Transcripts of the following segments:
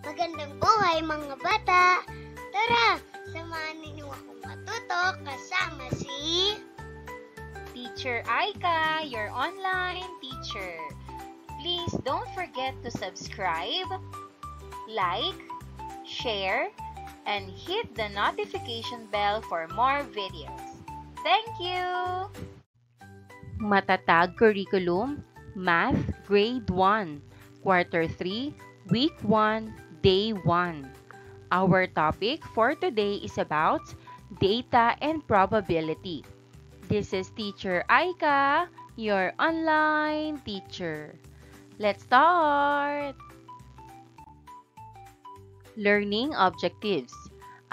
Magandang buhay mga bata! Tara, samahan ninyo akong matuto kasama si Teacher Aika, your online teacher. Please don't forget to subscribe, like, share, and hit the notification bell for more videos. Thank you! Matatag Curriculum, Math, Grade 1, Quarter 3, Week 1, Day 1. Our topic for today is about data and probability. This is Teacher Aika, your online teacher. Let's start! Learning objectives.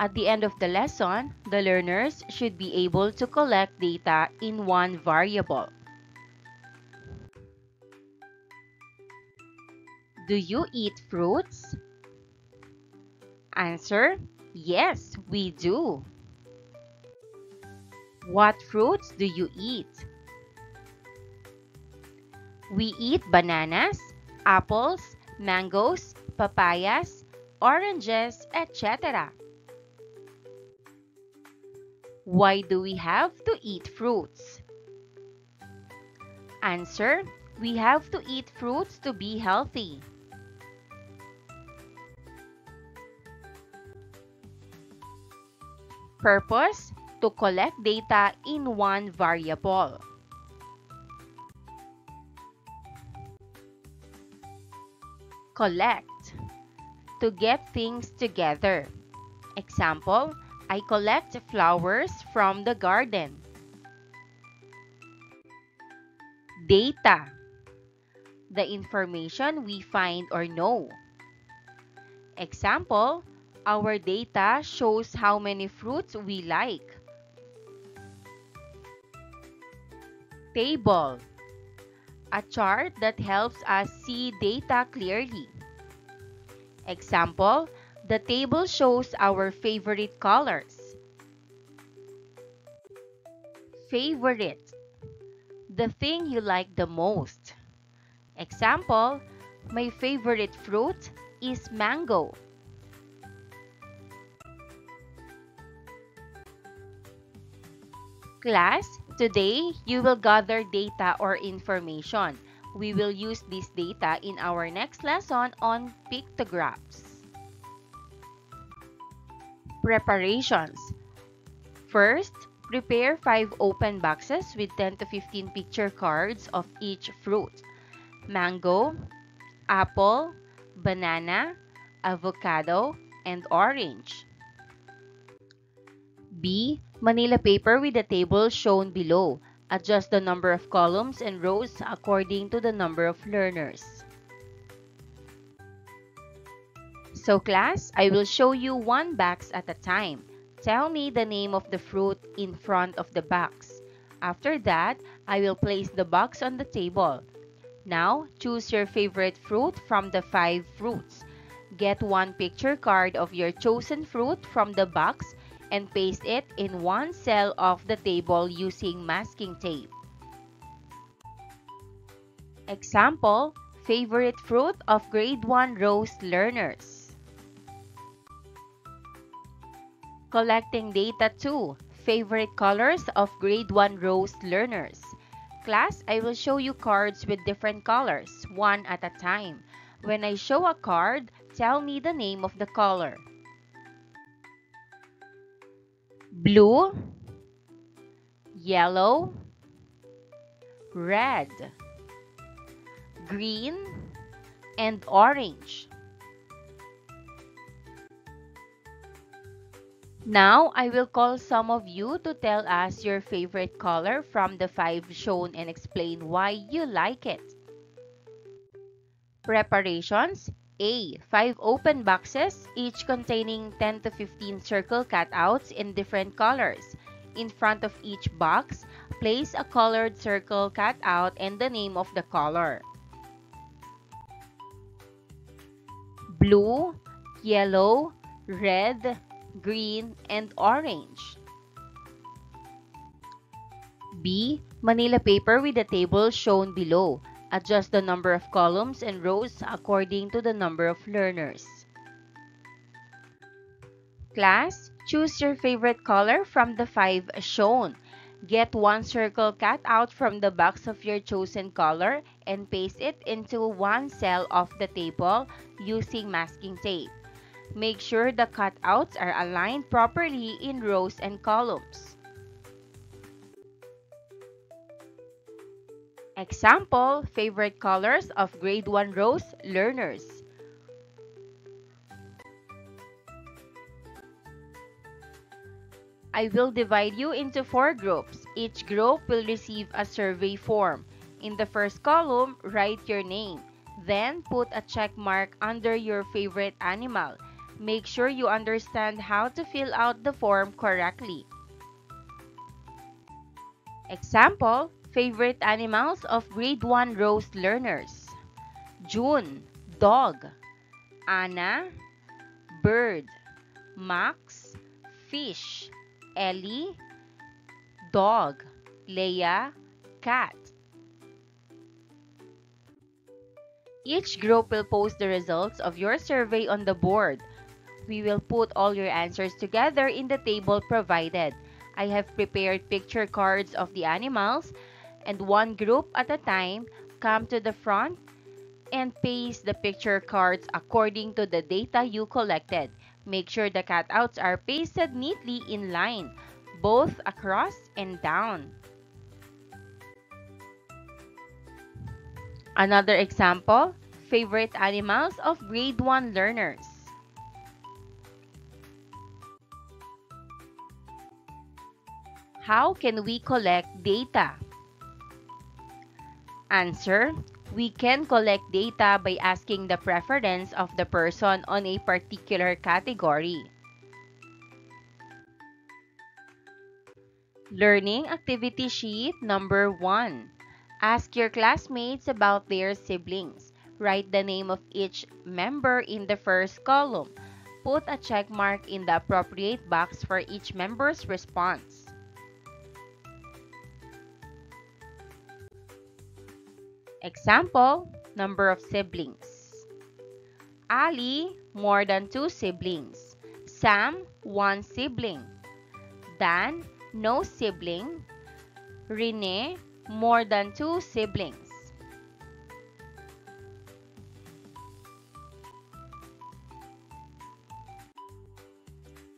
At the end of the lesson, the learners should be able to collect data in one variable. Do you eat fruits? Answer: yes, we do. What fruits do you eat? We eat bananas, apples, mangoes, papayas, oranges, etc. Why do we have to eat fruits? Answer: we have to eat fruits to be healthy. Purpose: to collect data in one variable. Collect: to get things together. Example: I collect flowers from the garden. Data: the information we find or know. Example: our data shows how many fruits we like. Table: a chart that helps us see data clearly. Example: the table shows our favorite colors. Favorite: the thing you like the most. Example: my favorite fruit is mango. Class, today you will gather data or information. We will use this data in our next lesson on pictographs. Preparations. First, prepare 5 open boxes with 10 to 15 picture cards of each fruit: mango, apple, banana, avocado, and orange. B. Manila paper with the table shown below. Adjust the number of columns and rows according to the number of learners. So class, I will show you one box at a time. Tell me the name of the fruit in front of the box. After that, I will place the box on the table. Now, choose your favorite fruit from the 5 fruits. Get one picture card of your chosen fruit from the box and paste it in one cell of the table using masking tape. Example: favorite fruit of Grade 1 Rose learners. Collecting data 2. Favorite colors of Grade 1 Rose learners. Class, I will show you cards with different colors, one at a time. When I show a card, tell me the name of the color. Blue, yellow, red, green, and orange. Now, I will call some of you to tell us your favorite color from the 5 shown and explain why you like it. Preparations. A. 5 open boxes, each containing 10 to 15 circle cutouts in different colors. In front of each box, place a colored circle cutout and the name of the color. Blue, yellow, red, green, and orange. B. Manila paper with the table shown below. Adjust the number of columns and rows according to the number of learners. Class, choose your favorite color from the 5 shown. Get one circle cut out from the box of your chosen color and paste it into one cell of the table using masking tape. Make sure the cutouts are aligned properly in rows and columns. Example, favorite colors of Grade 1 Rose learners. I will divide you into 4 groups. Each group will receive a survey form. In the first column, write your name. Then, put a check mark under your favorite animal. Make sure you understand how to fill out the form correctly. Example, favorite animals of Grade 1 Rose learners. June, dog. Anna, bird. Max, fish. Ellie, dog. Leia, cat. Each group will post the results of your survey on the board. We will put all your answers together in the table provided. I have prepared picture cards of the animals, and one group at a time come to the front and paste the picture cards according to the data you collected. Make sure the cutouts are pasted neatly in line, both across and down. Another example, favorite animals of Grade 1 learners. How can we collect data? Answer, we can collect data by asking the preference of the person on a particular category. Learning Activity Sheet number 1. Ask your classmates about their siblings. Write the name of each member in the first column. Put a check mark in the appropriate box for each member's response. Example, number of siblings. Ali, more than 2 siblings. Sam, 1 sibling. Dan, no sibling. Rene, more than 2 siblings.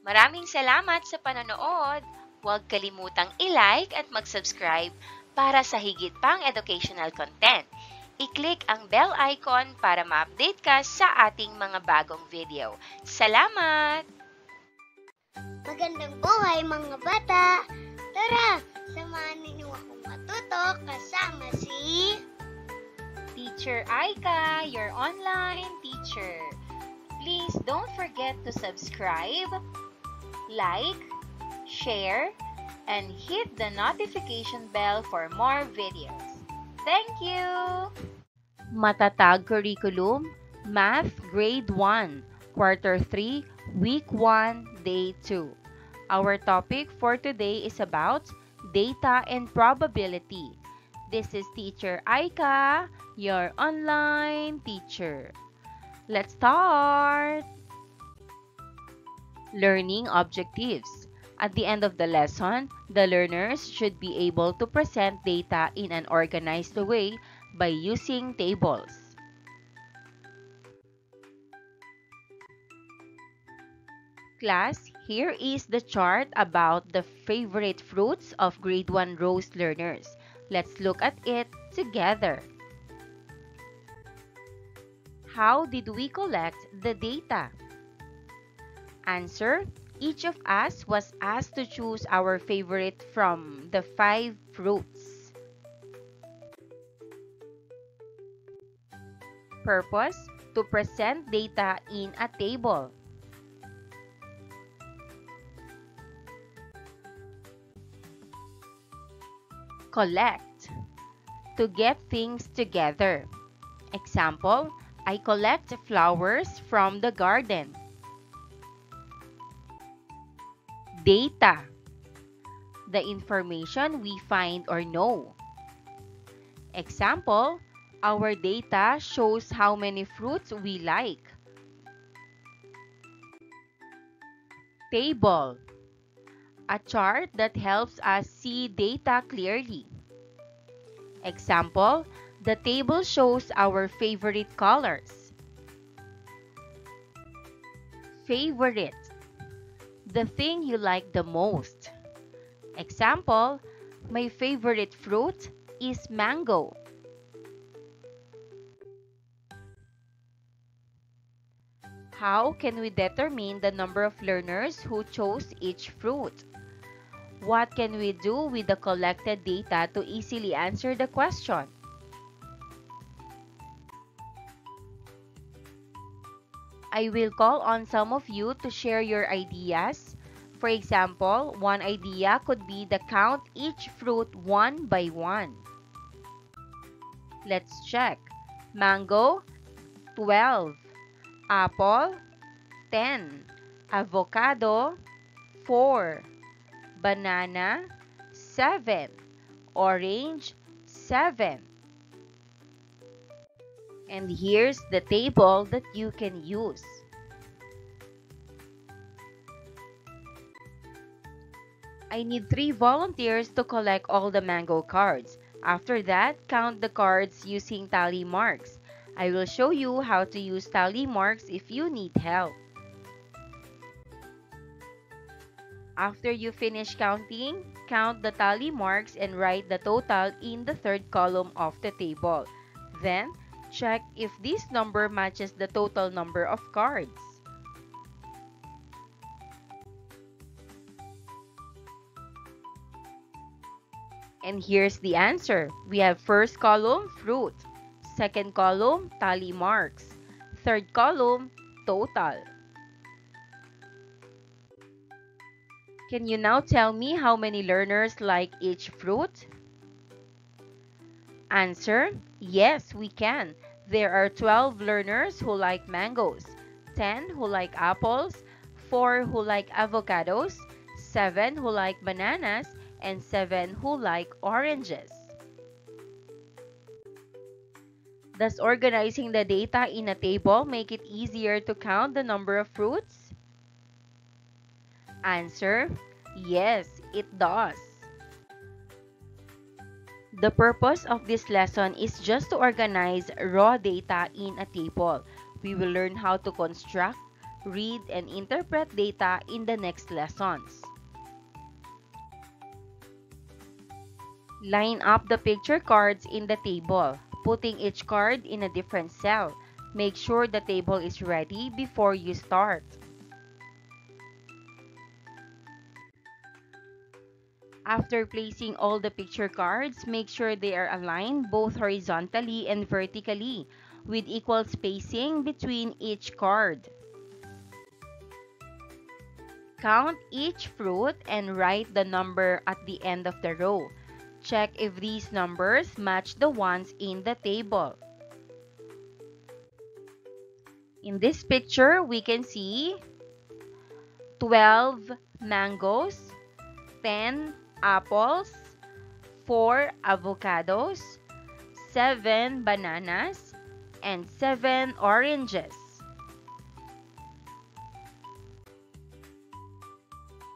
Maraming salamat sa panonood. Huwag kalimutang i-like at mag-subscribe para sa higit pang educational content. I-click ang bell icon para ma-update ka sa ating mga bagong video. Salamat! Magandang buhay mga bata! Tara, samahan ninyo akong matuto kasama si Teacher Aika, your online teacher. Please don't forget to subscribe, like, share, and hit the notification bell for more videos. Thank you! Matatag Curriculum, Math Grade 1, Quarter 3, Week 1, Day 2. Our topic for today is about data and probability. This is Teacher Aika, your online teacher. Let's start! Learning objectives. At the end of the lesson, the learners should be able to present data in an organized way by using tables. Class, here is the chart about the favorite fruits of Grade 1 Rose learners. Let's look at it together. How did we collect the data? Answer, each of us was asked to choose our favorite from the 5 fruits. Purpose, to present data in a table. Collect, to get things together. Example, I collect flowers from the garden. Data, the information we find or know. Example, our data shows how many fruits we like. Table. A chart that helps us see data clearly. Example, the table shows our favorite colors. Favorite. The thing you like the most. Example, my favorite fruit is mango. How can we determine the number of learners who chose each fruit? What can we do with the collected data to easily answer the question? I will call on some of you to share your ideas. For example, one idea could be to count each fruit one by one. Let's check. Mango, 12. Apple, 10. Avocado, 4. Banana, 7. Orange, 7. And here's the table that you can use. I need 3 volunteers to collect all the mango cards. After that, count the cards using tally marks. I will show you how to use tally marks if you need help. After you finish counting, count the tally marks and write the total in the third column of the table. Then, check if this number matches the total number of cards. And here's the answer. We have first column, fruit. Second column, tally marks. Third column, total. Can you now tell me how many learners like each fruit? Answer, yes, we can. There are 12 learners who like mangoes, 10 who like apples, 4 who like avocados, 7 who like bananas, and 7 who like oranges. Does organizing the data in a table make it easier to count the number of fruits? Answer, yes, it does. The purpose of this lesson is just to organize raw data in a table. We will learn how to construct, read, and interpret data in the next lessons. Line up the picture cards in the table, putting each card in a different cell. Make sure the table is ready before you start. After placing all the picture cards, make sure they are aligned both horizontally and vertically, with equal spacing between each card. Count each fruit and write the number at the end of the row. Check if these numbers match the ones in the table. In this picture, we can see 12 mangoes, 10 apples, 4 avocados, 7 bananas, and 7 oranges.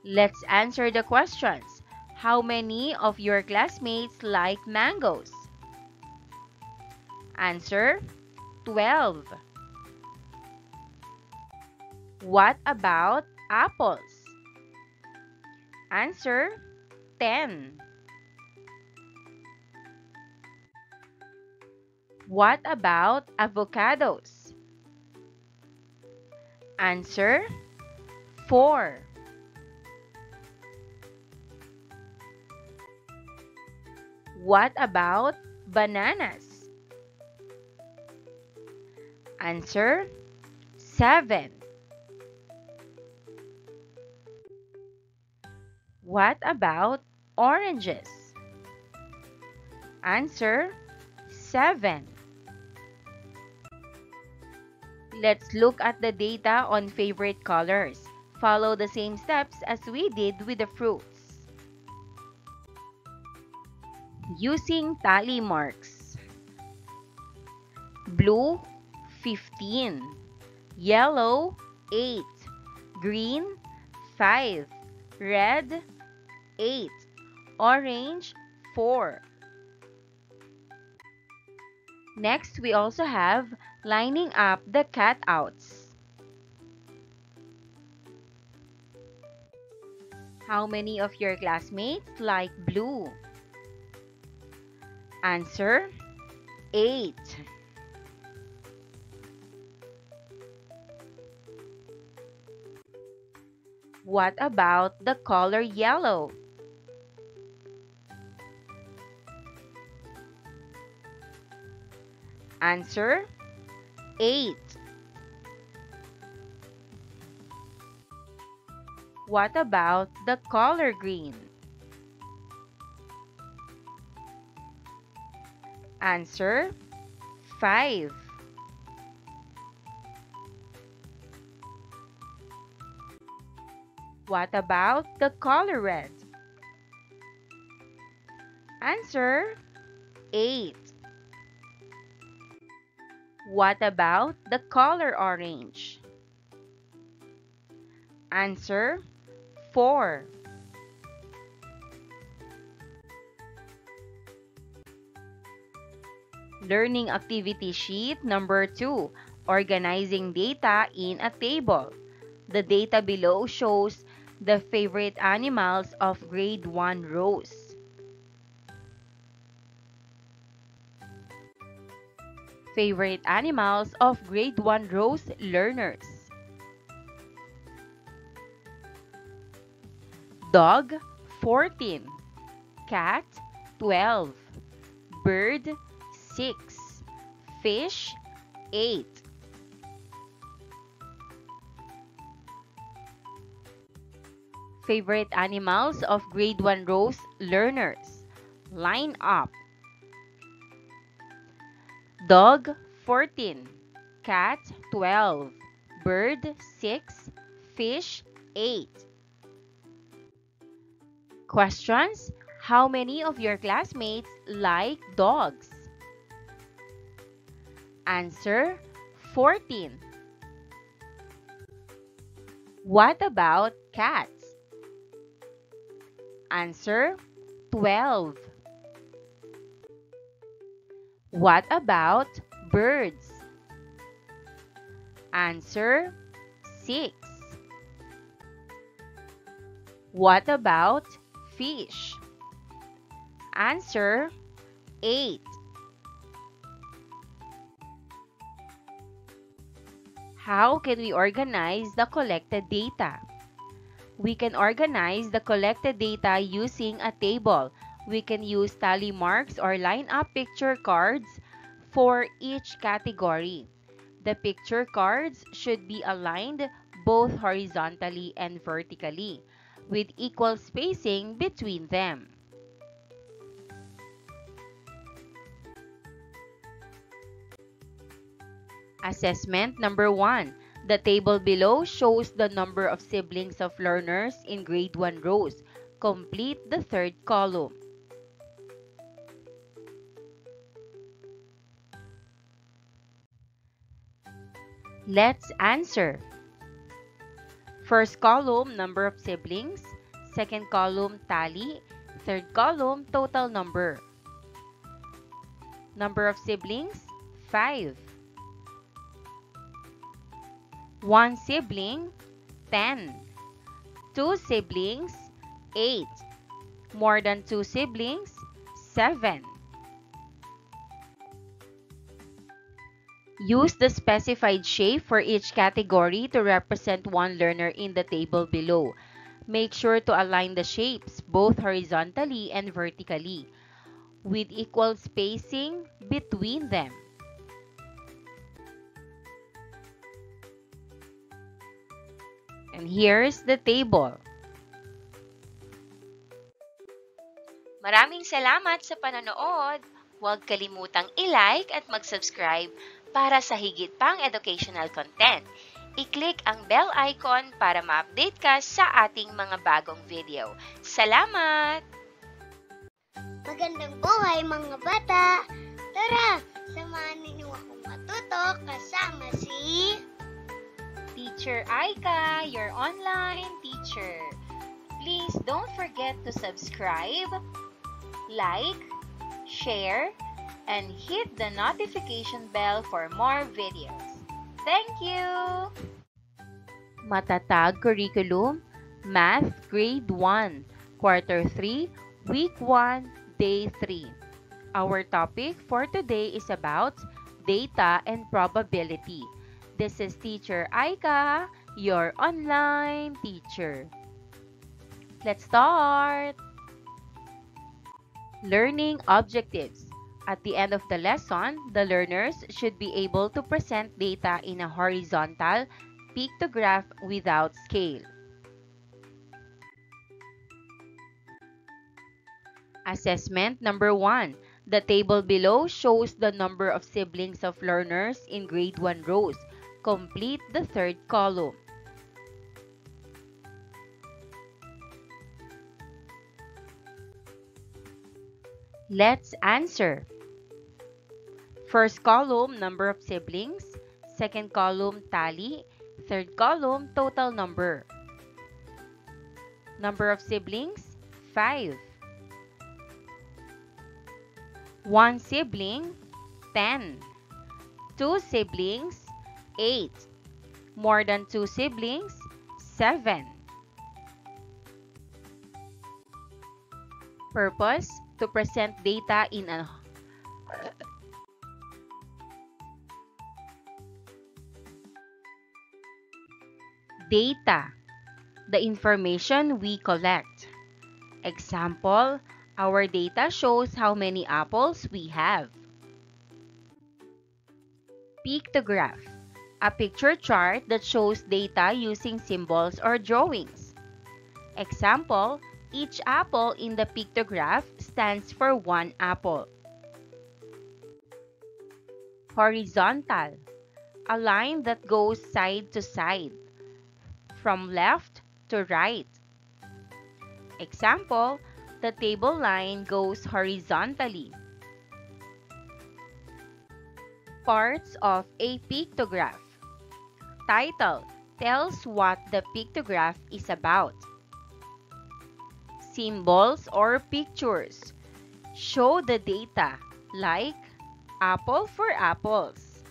Let's answer the questions. How many of your classmates like mangoes? Answer, 12. What about apples? Answer, 10. What about avocados? Answer, 4. What about bananas? Answer, 7. What about oranges? Answer, 7. Let's look at the data on favorite colors. Follow the same steps as we did with the fruits. Using tally marks. Blue, 15. Yellow, 8. Green, 5. Red, 8. Orange, 4. Next, we also have lining up the cutouts. How many of your classmates like blue? Answer, 8. What about the color yellow? Answer, 8. What about the color green? Answer, 5. What about the color red? Answer, 8. What about the color orange? Answer, 4. Learning activity sheet number 2, organizing data in a table. The data below shows the favorite animals of grade 1 rows. Favorite animals of grade 1 rows learners. Dog, 14. Cat, 12. Bird, 6. Fish, 8. Favorite animals of grade 1 rows learners. Line up. Dog, 14. Cat, 12. Bird, 6. Fish, 8. Questions? How many of your classmates like dogs? Answer, 14. What about cats? Answer, 12. What about birds? Answer, 6. What about fish? Answer, 8. How can we organize the collected data? We can organize the collected data using a table. We can use tally marks or line up picture cards for each category. The picture cards should be aligned both horizontally and vertically, with equal spacing between them. Assessment number 1. The table below shows the number of siblings of learners in grade 1 rows. Complete the third column. Let's answer. First column, number of siblings. Second column, tally. Third column, total number. Number of siblings, 5. One sibling, 10. Two siblings, 8. More than 2 siblings, 7. Use the specified shape for each category to represent one learner in the table below. Make sure to align the shapes both horizontally and vertically, with equal spacing between them. And here's the table. Maraming salamat sa panonood. Huwag kalimutang i-like at mag-subscribe para sa higit pang educational content. I-click ang bell icon para ma-update ka sa ating mga bagong video. Salamat! Magandang buhay mga bata! Tara, samahan ninyo akong matuto kasama si Teacher Aika, your online teacher. Please don't forget to subscribe, like, share, and hit the notification bell for more videos. Thank you! Matatag Curriculum, Math Grade 1, Quarter 3, Week 1, Day 3. Our topic for today is about data and probability. This is Teacher Aika, your online teacher. Let's start! Learning objectives. At the end of the lesson, the learners should be able to present data in a horizontal pictograph without scale. Assessment number 1. The table below shows the number of siblings of learners in grade 1 rows. Complete the third column. Let's answer. First column, number of siblings. Second column, tally. Third column, total number. Number of siblings, 5. One sibling, 10. Two siblings, 8. More than 2 siblings, 7. Purpose: to present data in a data, the information we collect. Example, our data shows how many apples we have. Pictograph, a picture chart that shows data using symbols or drawings. Example, each apple in the pictograph stands for 1 apple. Horizontal, a line that goes side to side, from left to right. Example, the table line goes horizontally. Parts of a pictograph. Title tells what the pictograph is about. Symbols or pictures show the data, like apple for apples.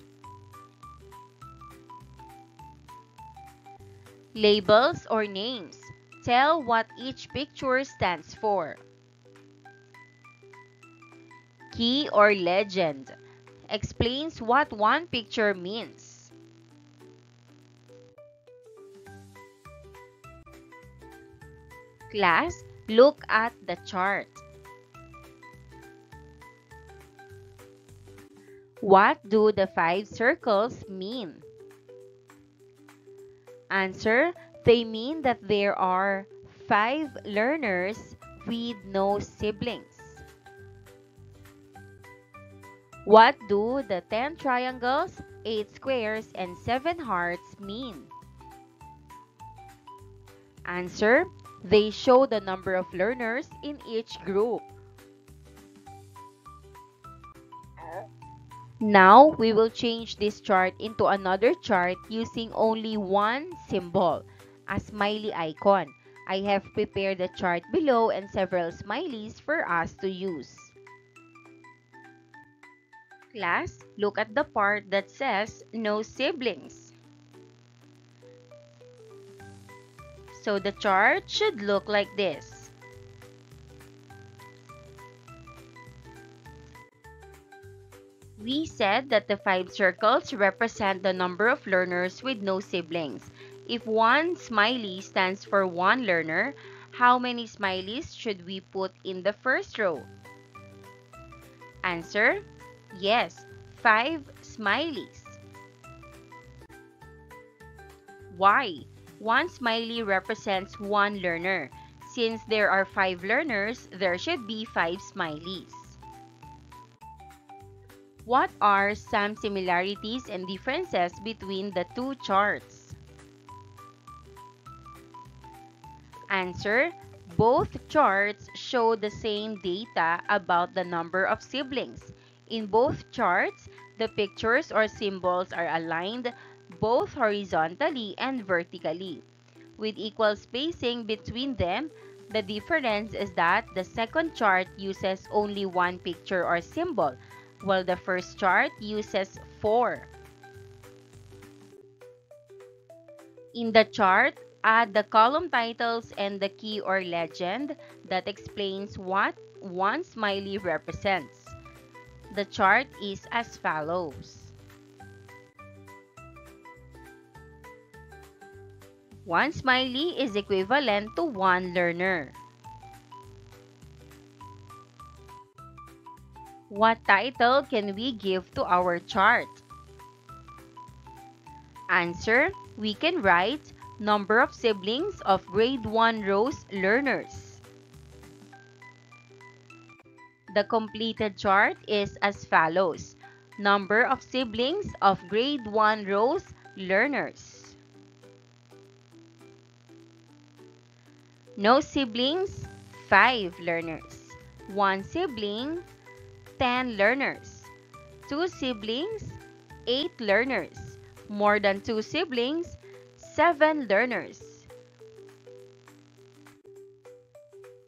Labels or names tell what each picture stands for. Key or legend explains what one picture means. Class, look at the chart. What do the 5 circles mean? Answer, they mean that there are 5 learners with no siblings. What do the 10 triangles, 8 squares, and 7 hearts mean? Answer, they show the number of learners in each group. Now, we will change this chart into another chart using only one symbol, a smiley icon. I have prepared the chart below and several smileys for us to use. Class, look at the part that says no siblings. So the chart should look like this. We said that the 5 circles represent the number of learners with no siblings. If one smiley stands for 1 learner, how many smileys should we put in the first row? Answer, yes, 5 smileys. Why? 1 smiley represents 1 learner. Since there are 5 learners, there should be 5 smileys. What are some similarities and differences between the two charts? Answer, both charts show the same data about the number of siblings. In both charts, the pictures or symbols are aligned both horizontally and vertically. With equal spacing between them, the difference is that the second chart uses only one picture or symbol, while the first chart uses 4. In the chart, add the column titles and the key or legend that explains what one smiley represents. The chart is as follows. One smiley is equivalent to one learner. What title can we give to our chart? Answer: we can write number of siblings of grade 1 Rose learners. The completed chart is as follows. Number of siblings of grade 1 Rose learners. No siblings, 5 learners. 1 sibling, 10 learners. 2 siblings, 8 learners. More than 2 siblings, 7 learners.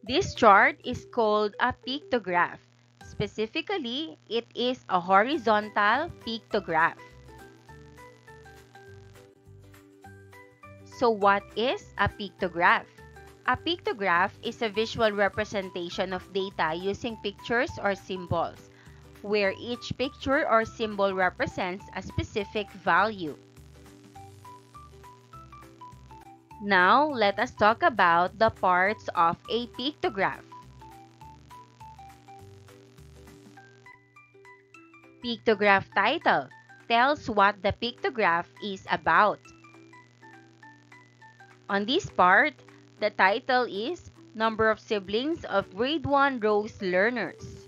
This chart is called a pictograph. Specifically, it is a horizontal pictograph. So what is a pictograph? A pictograph is a visual representation of data using pictures or symbols, where each picture or symbol represents a specific value. Now, let us talk about the parts of a pictograph. Pictograph title tells what the pictograph is about. On this part, the title is Number of Siblings of Grade 1 Rose Learners.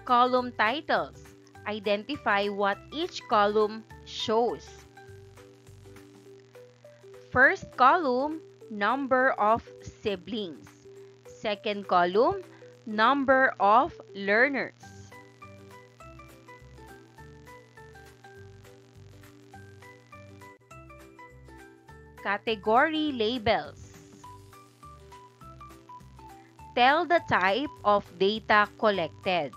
Column titles identify what each column shows. First column, number of siblings. Second column, number of learners. Category labels. Tell the type of data collected.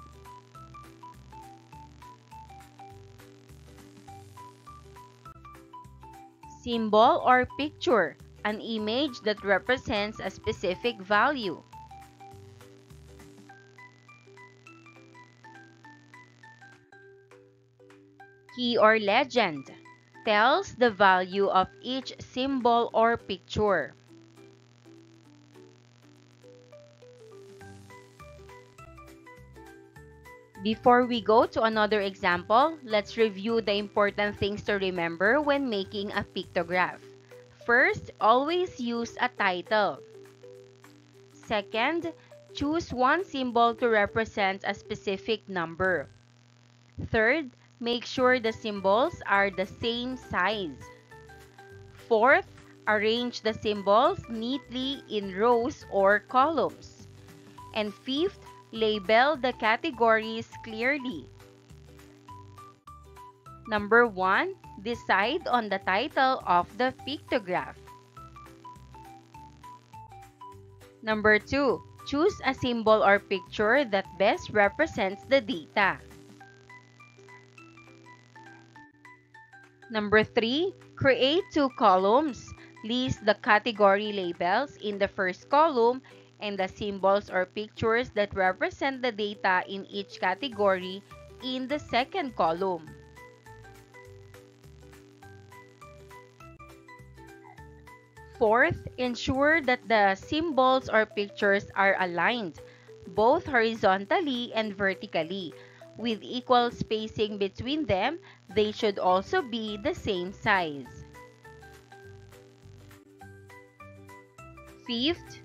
Symbol or picture, an image that represents a specific value. Key or legend tells the value of each symbol or picture. Before we go to another example, let's review the important things to remember when making a pictograph. First, always use a title. Second, choose one symbol to represent a specific number. Third, make sure the symbols are the same size. Fourth, arrange the symbols neatly in rows or columns. And fifth, label the categories clearly. Number 1, decide on the title of the pictograph. Number 2, choose a symbol or picture that best represents the data. Number 3, create 2 columns. List the category labels in the first column and the symbols or pictures that represent the data in each category in the second column. Fourth, ensure that the symbols or pictures are aligned, both horizontally and vertically. With equal spacing between them, they should also be the same size. Fifth,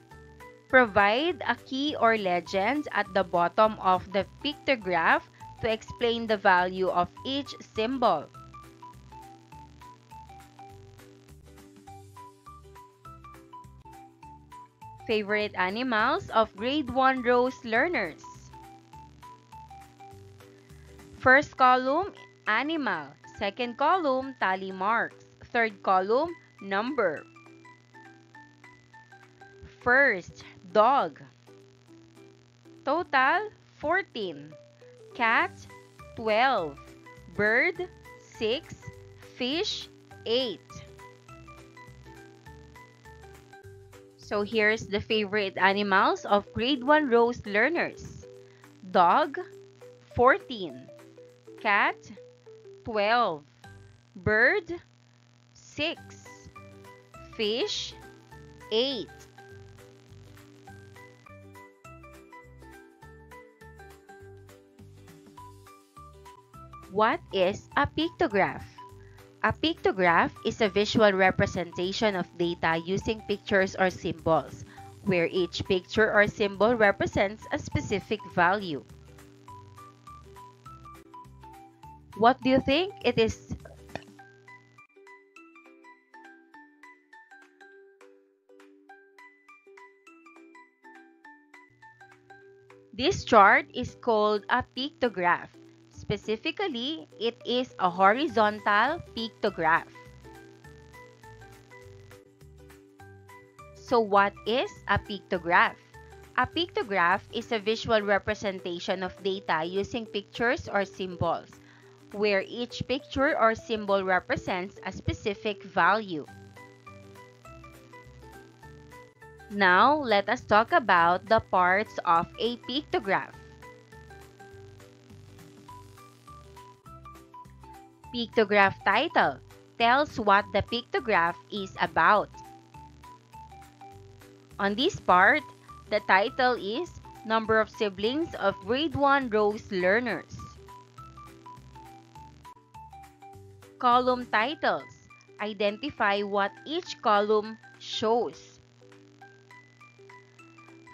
provide a key or legend at the bottom of the pictograph to explain the value of each symbol. Favorite animals of Grade 1 Rose learners. First column Animal. Second column, tally marks. Third column, number. First, dog. Total, 14. Cat, 12. Bird, 6. Fish, 8. So here's the favorite animals of grade 1 Rose learners. Dog, 14. Cat, 12. Bird, 6. Fish, 8. What is a pictograph? A pictograph is a visual representation of data using pictures or symbols, where each picture or symbol represents a specific value. What do you think it is? This chart is called a pictograph. Specifically, it is a horizontal pictograph. So what is a pictograph? A pictograph is a visual representation of data using pictures or symbols, where each picture or symbol represents a specific value. Now, let us talk about the parts of a pictograph. Pictograph title tells what the pictograph is about. On this part, the title is Number of Siblings of Grade 1 Rose Learners. Column titles identify what each column shows.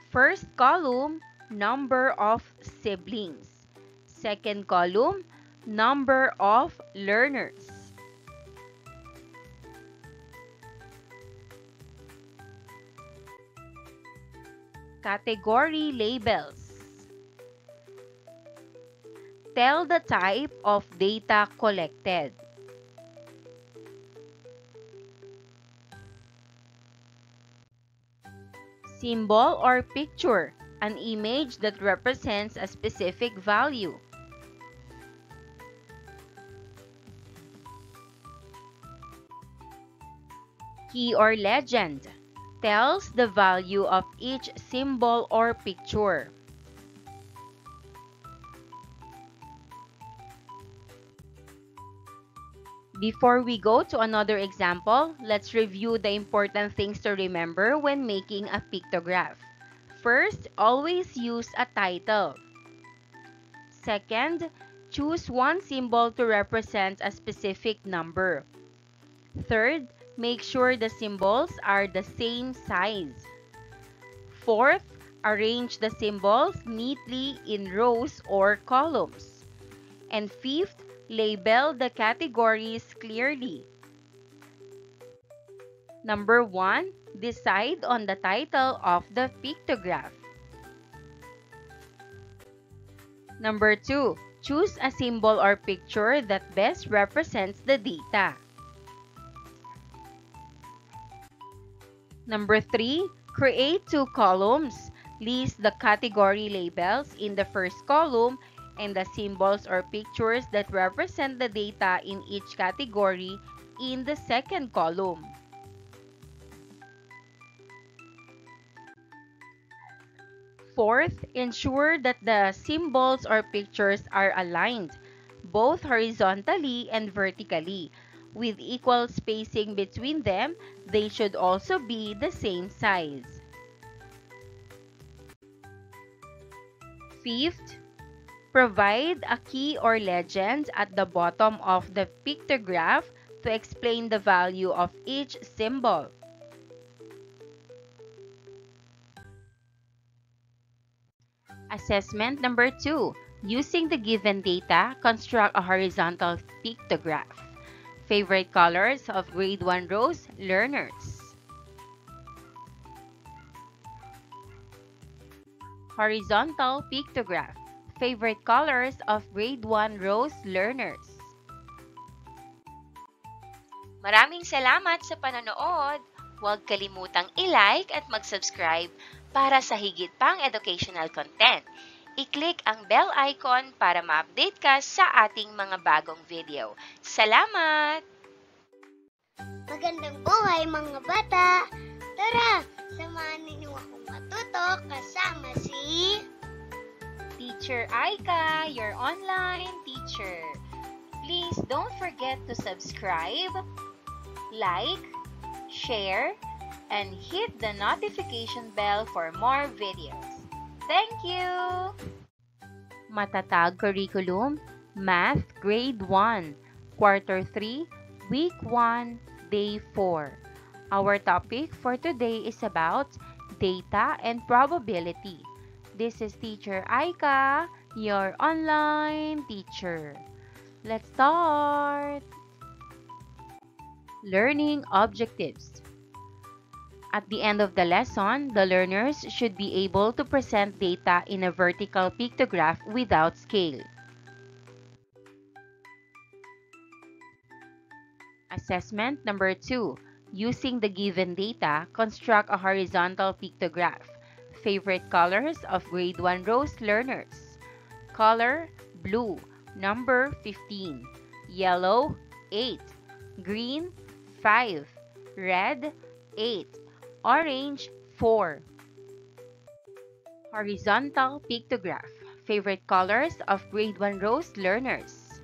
First column, number of siblings. Second column, number of learners. Category labels. Tell the type of data collected. Symbol or picture, an image that represents a specific value. Key or legend, tells the value of each symbol or picture. Before we go to another example, let's review the important things to remember when making a pictograph. First, always use a title. Second, choose one symbol to represent a specific number. Third, make sure the symbols are the same size. Fourth, arrange the symbols neatly in rows or columns. And fifth, label the categories clearly. Number 1, decide on the title of the pictograph. Number 2, choose a symbol or picture that best represents the data. Number 3, create 2 columns. List the category labels in the first column and the symbols or pictures that represent the data in each category in the second column. Fourth, ensure that the symbols or pictures are aligned, both horizontally and vertically. With equal spacing between them, they should also be the same size. Fifth, provide a key or legend at the bottom of the pictograph to explain the value of each symbol. Assessment number 2. Using the given data, construct a horizontal pictograph. Favorite colors of Grade 1 Rose learners. Horizontal pictograph. Favorite colors of Grade 1 Rose learners. Maraming salamat sa panonood! Huwag kalimutang i-like at mag-subscribe para sa higit pang educational content. I-click ang bell icon para ma-update ka sa ating mga bagong video. Salamat! Magandang buhay mga bata! Tara, samahan ninyo akong matuto kasama si Teacher Aika, your online teacher. Please don't forget to subscribe, like, share, and hit the notification bell for more videos. Thank you! Matatag Curriculum, Math Grade 1, Quarter 3, Week 1, Day 4. Our topic for today is about data and probability. This is Teacher Aika, your online teacher. Let's start! Learning objectives. At the end of the lesson, the learners should be able to present data in a vertical pictograph without scale. Assessment number 2. Using the given data, construct a horizontal pictograph. Favorite colors of grade 1 Rose learners. Color, blue, number 15. Yellow, 8. Green, 5. Red, 8. Orange, 4. Horizontal pictograph. Favorite colors of grade 1 Rose learners.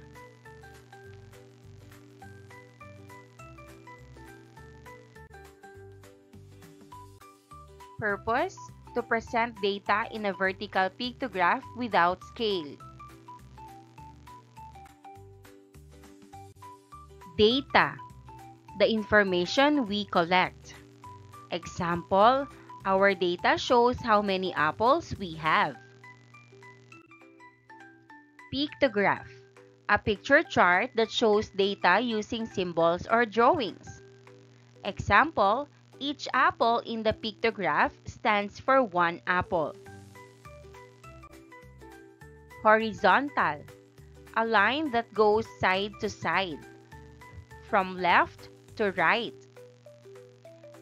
Purpose: to present data in a vertical pictograph without scale. Data: the information we collect. Example, our data shows how many apples we have. Pictograph: a picture chart that shows data using symbols or drawings. Example, each apple in the pictograph stands for 1 apple. Horizontal: a line that goes side to side, from left to right.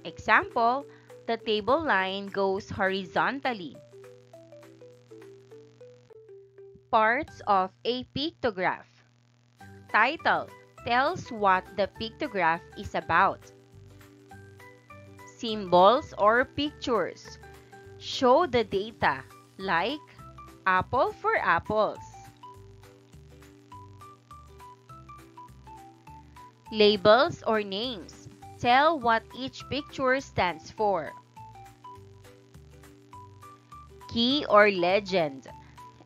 Example, the table line goes horizontally. Parts of a pictograph. Title: tells what the pictograph is about. Symbols or pictures: show the data, like apple for apples. Labels or names: tell what each picture stands for. Key or legend: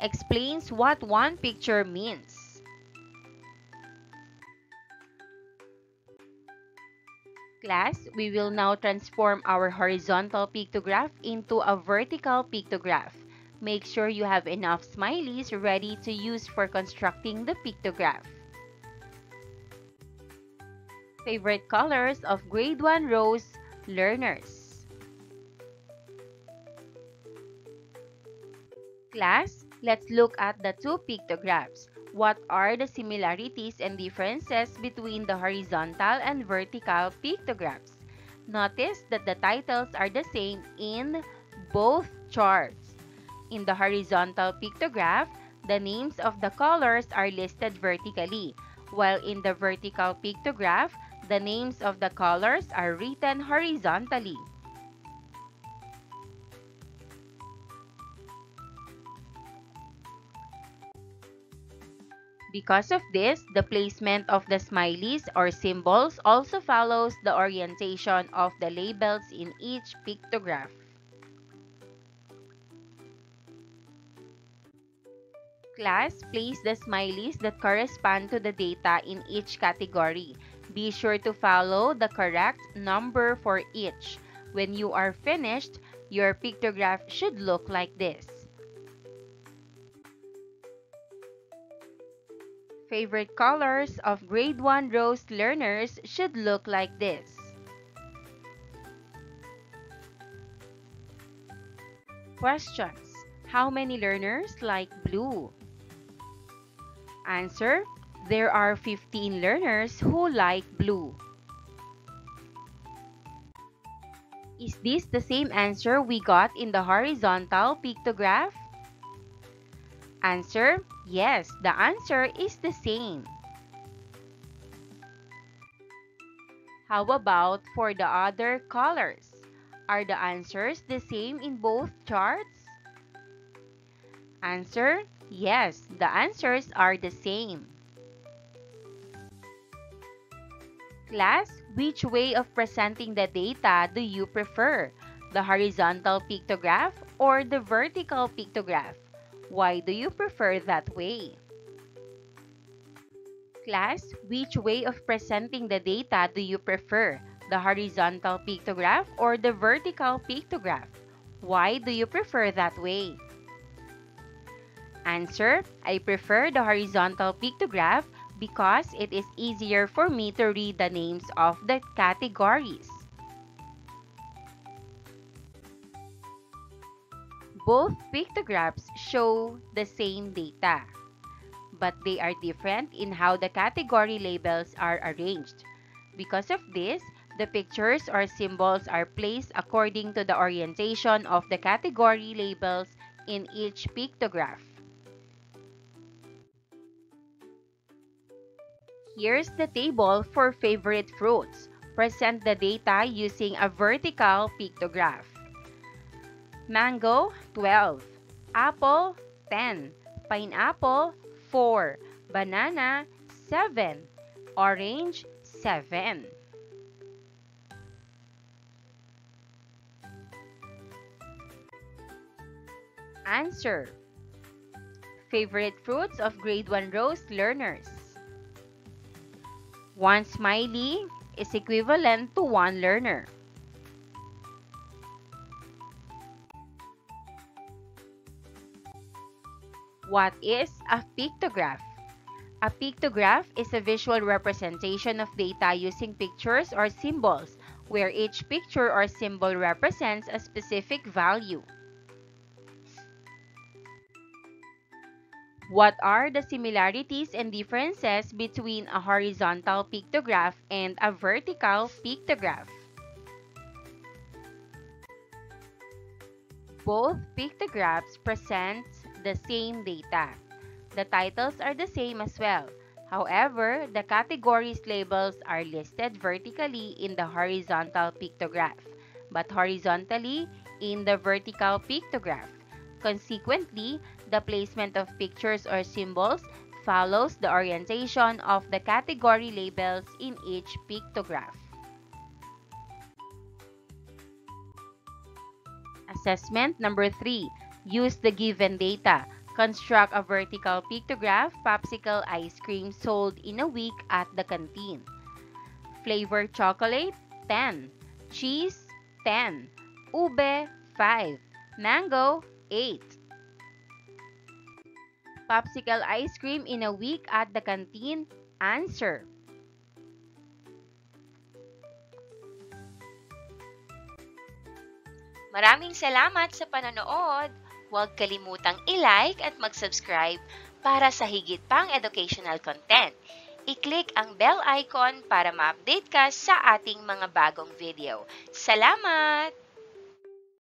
explains what one picture means. Class, we will now transform our horizontal pictograph into a vertical pictograph. Make sure you have enough smileys ready to use for constructing the pictograph. Favorite colors of grade 1 Rose learners. Class, let's look at the two pictographs. What are the similarities and differences between the horizontal and vertical pictographs? Notice that the titles are the same in both charts. In the horizontal pictograph, the names of the colors are listed vertically, while in the vertical pictograph, the names of the colors are written horizontally. Because of this, the placement of the smileys or symbols also follows the orientation of the labels in each pictograph. Class, place the smileys that correspond to the data in each category. Be sure to follow the correct number for each. When you are finished, your pictograph should look like this. Favorite colors of grade 1 Rose learners should look like this. Questions: how many learners like blue? Answer: there are 15 learners who like blue. Is this the same answer we got in the horizontal pictograph? Answer: yes, the answer is the same. How about for the other colors? Are the answers the same in both charts? Answer: yes, the answers are the same. Class, which way of presenting the data do you prefer? The horizontal pictograph or the vertical pictograph? Why do you prefer that way? Class, which way of presenting the data do you prefer? The horizontal pictograph or the vertical pictograph? Why do you prefer that way? Answer: I prefer the horizontal pictograph because it is easier for me to read the names of the categories. Both pictographs show the same data, but they are different in how the category labels are arranged. Because of this, the pictures or symbols are placed according to the orientation of the category labels in each pictograph. Here's the table for favorite fruits. Present the data using a vertical pictograph. Mango, 12. Apple, 10. Pineapple, 4. Banana, 7. Orange, 7. Answer: favorite fruits of Grade 1 Rose learners. 1 smiley is equivalent to 1 learner. What is a pictograph? A pictograph is a visual representation of data using pictures or symbols, where each picture or symbol represents a specific value. What are the similarities and differences between a horizontal pictograph and a vertical pictograph? Both pictographs present the same data. The titles are the same as well. However, the categories labels are listed vertically in the horizontal pictograph, but horizontally in the vertical pictograph. Consequently, the placement of pictures or symbols follows the orientation of the category labels in each pictograph. Assessment number 3. Use the given data. Construct a vertical pictograph, popsicle ice cream sold in a week at the canteen. Flavor chocolate, 10. Cheese, 10. Ube, 5. Mango, 8. Popsicle ice cream in a week at the canteen. Answer: Maraming salamat sa panonood! Huwag kalimutang i-like at mag-subscribe para sa higit pang educational content. I-click ang bell icon para ma-update ka sa ating mga bagong video. Salamat!